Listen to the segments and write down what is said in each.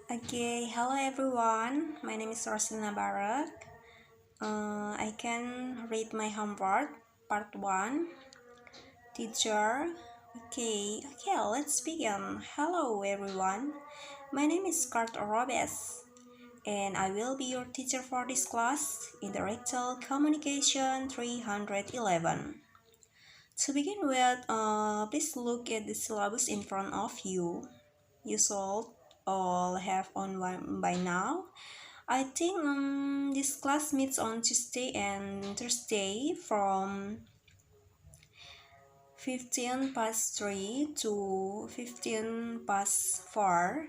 Okay, hello everyone. My name is Roslina Barak. I can read my homework, part 1. Teacher. Okay, let's begin. Hello everyone. My name is Kurt Robes, and I will be your teacher for this class in the Rectal Communication 311. To begin with, please look at the syllabus in front of you. You should all have on one by now. I think this class meets on Tuesday and Thursday from 15 past 3 to 15 past 4.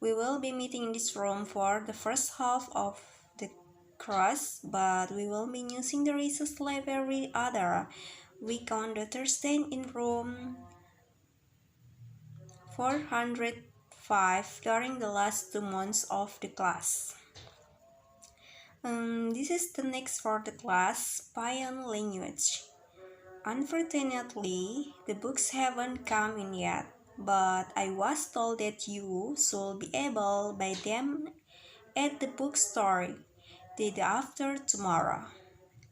We will be meeting in this room for the first half of the course, but we will be using the recess lab every other week on the Thursday in room 405 during the last 2 months of the class. This is the next for the class, Python language. Unfortunately, the books haven't come in yet, but I was told that you should be able to buy them at the bookstore the day after tomorrow.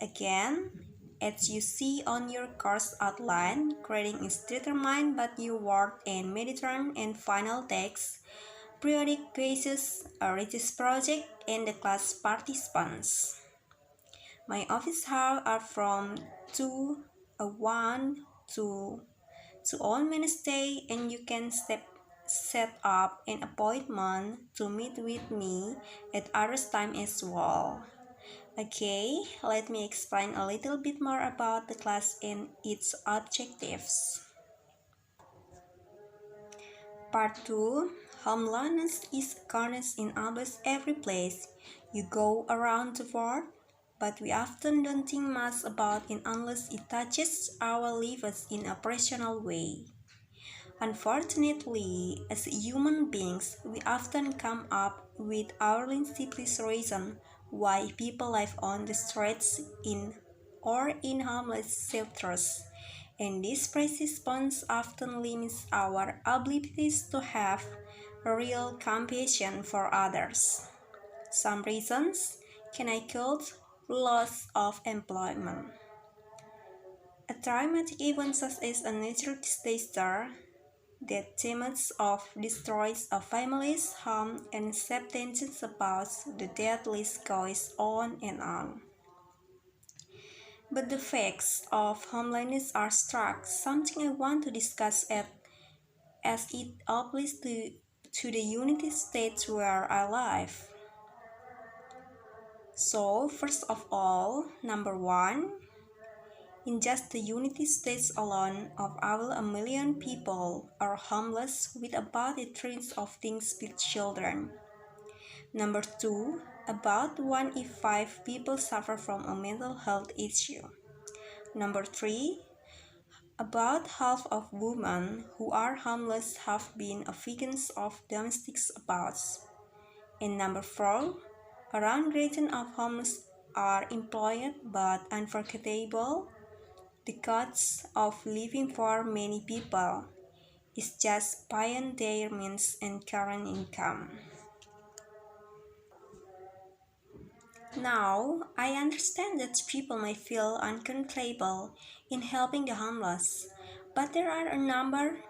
Again, as you see on your course outline, grading is determined by your word and midterm and final text, periodic quizzes, a research project, and the class participants. My office hours are from 1 to on Wednesday, and you can set up an appointment to meet with me at other time as well. Okay, let me explain a little bit more about the class and its objectives. Part 2. Homelessness is occurs in almost every place you go around the world, but we often don't think much about it unless it touches our lives in a personal way. Unfortunately, as human beings, we often come up with our simplest reason why people live on the streets or in homeless shelters, and this response often limits our abilities to have real compassion for others. Some reasons can include loss of employment, a traumatic event such as a natural disaster that damages or destroys a family's home, and sentences about the death list goes on and on. But the facts of homelessness are stark, something I want to discuss as it applies to the United States where I live. So, first of all, number one, in just the United States alone, of over 1 million people are homeless, with about a third of things with children. Number two, about 1 in 5 people suffer from a mental health issue. Number three, about half of women who are homeless have been victims of domestic abuse. And number four, around region of homeless are employed but unforgettable. The cost of living for many people is just beyond their means and current income. Now, I understand that people may feel uncomfortable in helping the homeless, but there are a number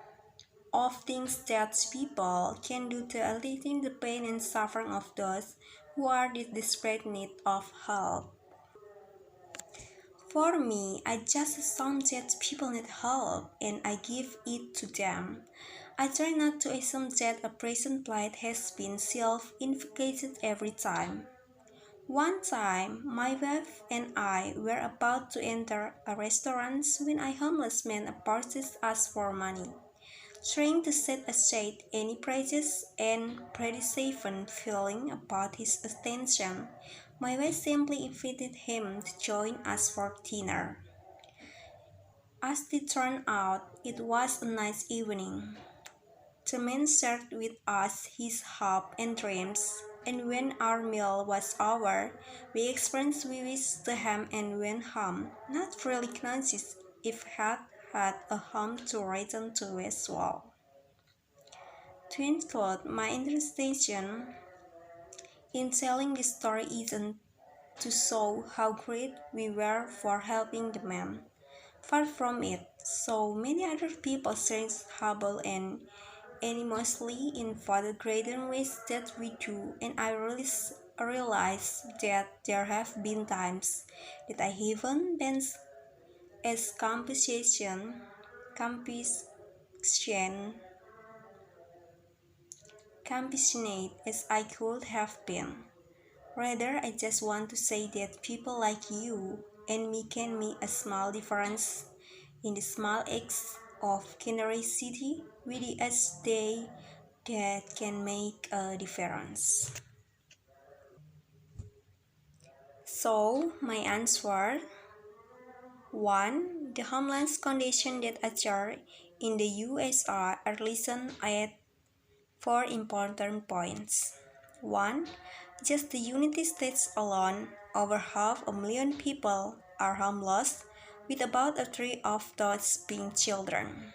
of things that people can do to alleviate the pain and suffering of those who are in desperate need of help. For me, I just assume that people need help and I give it to them. I try not to assume that a present plight has been self-inflicted every time. One time, my wife and I were about to enter a restaurant when a homeless man approached us for money, trying to set aside any prejudice and predeception feeling about his attention. My wife simply invited him to join us for dinner. As it turned out, it was a nice evening. The man shared with us his hopes and dreams, and when our meal was over, we expressed wishes to him and went home, not really conscious if he had a home to return to as well. To include my intention in telling this story isn't to show how great we were for helping the man. Far from it, so many other people search humble and anonymously in far greater ways that we do, and I really realize that there have been times that I haven't been as compassion, compassionate as I could have been. Rather, I just want to say that people like you and me can make a small difference in the small acts of generosity with each day that can make a difference. So, my answer 1. The homeless condition that occur in the USA are listed at 4 important points. 1. Just the United States alone, over half a million people are homeless, with about a third of those being children.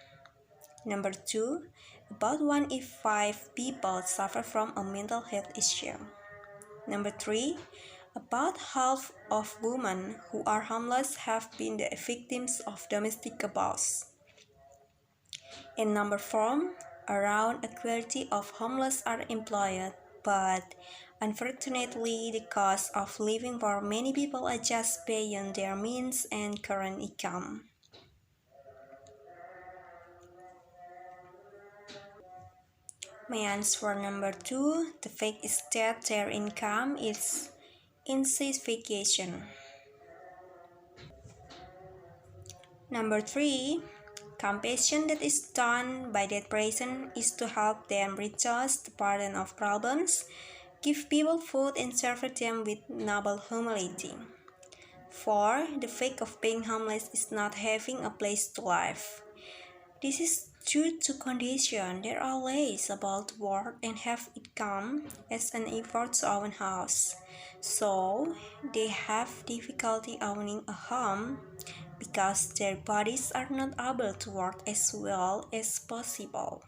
Number 2. About 1 in 5 people suffer from a mental health issue. Number 3. About half of women who are homeless have been the victims of domestic abuse. And number 4, around a quarter of homeless are employed, but unfortunately the cost of living for many people are just beyond their means and current income. My answer number 2, the fact is that their income is insufficient. Number 3, compassion that is done by that person is to help them reduce the burden of problems, give people food and serve them with noble humility. 4. The fact of being homeless is not having a place to live. This is due to condition that are less able to work and have income as an effort to own a house. So, they have difficulty owning a home because their bodies are not able to work as well as possible.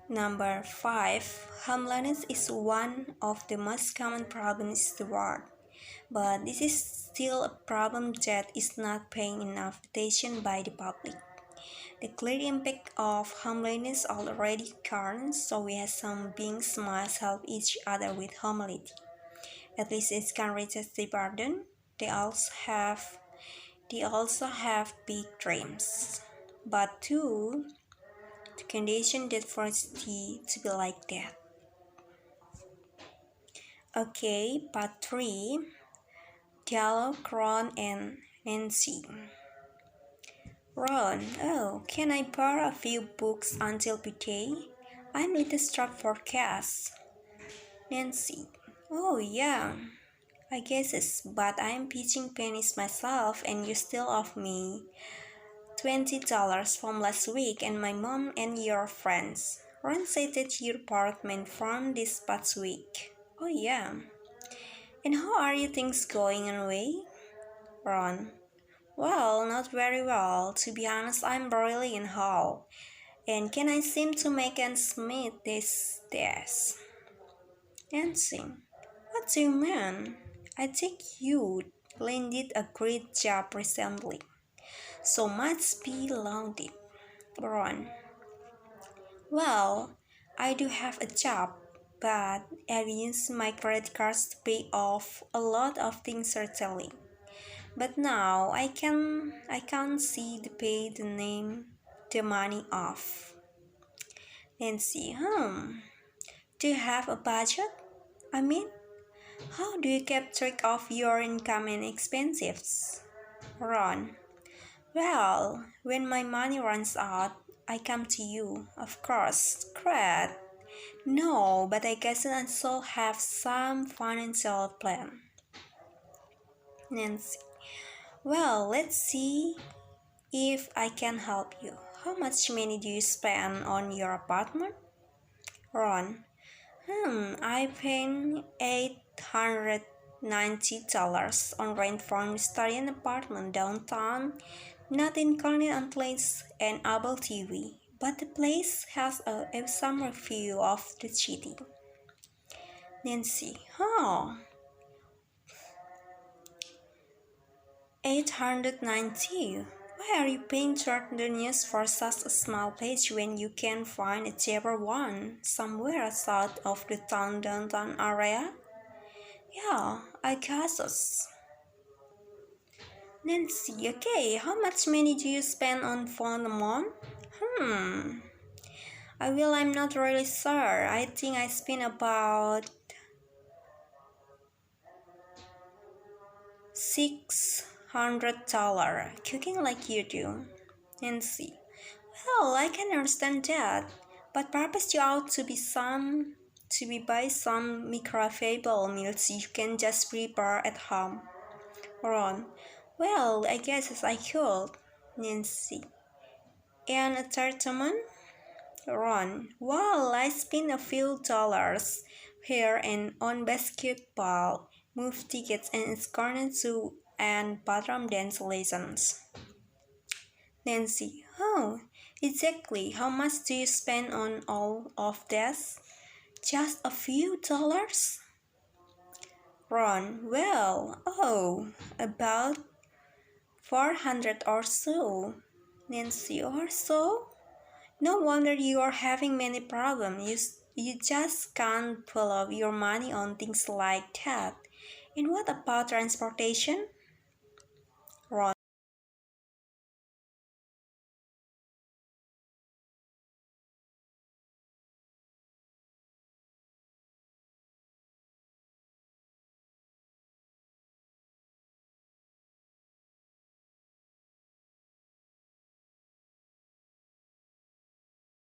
Number 5. Homelessness is one of the most common problems in the world, but this is still a problem that is not paying enough attention by the public. The clear impact of homelessness already occurs, so we as some beings must help each other with humility. At least it can reduce the burden. They also have big dreams, but too, the condition that forces it to be like that. Okay, part 3. Dialogue Ron and Nancy. Ron, oh, can I borrow a few books until payday? I'm little strapped for cash. Nancy, oh yeah, I guess it's, but I'm pitching pennies myself and you still owe me $20 from last week and my mom and your friends. Ron said that your apartment from this past week. Oh yeah. And how are you things going anyway? Ron, well, not very well. To be honest, I'm really in hell. And can I seem to make ends meet these days? Nancy, what do you mean? I think you landed a great job recently. So much be lauded. Ron, well, I do have a job, but I use my credit cards to pay off a lot of things certainly. But now I can't see the money off. Nancy, do you have a budget? I mean, how do you keep track of your income and expenses? Ron, well, when my money runs out, I come to you, of course. Great. No, but I guess I still have some financial plan. Nancy, well, let's see if I can help you. How much money do you spend on your apartment? Ron, I pay $890 on rent from a study apartment downtown, not including place and Apple TV. but the place has a summer view of the city. Nancy, oh, 890. Why are you paying the news for such a small place when you can find a cheaper one somewhere south of the town downtown area? Yeah, I guess. Nancy, okay, how much money do you spend on phone a month? Hmm, I'm not really sure. I think I spend about $600 cooking like you do. Nancy, well, I can understand that, but perhaps you ought to be buy some microwavable meals you can just prepare at home. Ron, well, I guess I could. Nancy, and a tartman? Ron, well, I spent a few dollars here and on basketball, move tickets, and it's corner to and bathroom dance lessons. Nancy, oh, exactly. How much do you spend on all of this? Just a few dollars? Ron, well, oh, about 400 or so. Nancy, or so? No wonder you are having many problems. You just can't pull up your money on things like that. And what about transportation?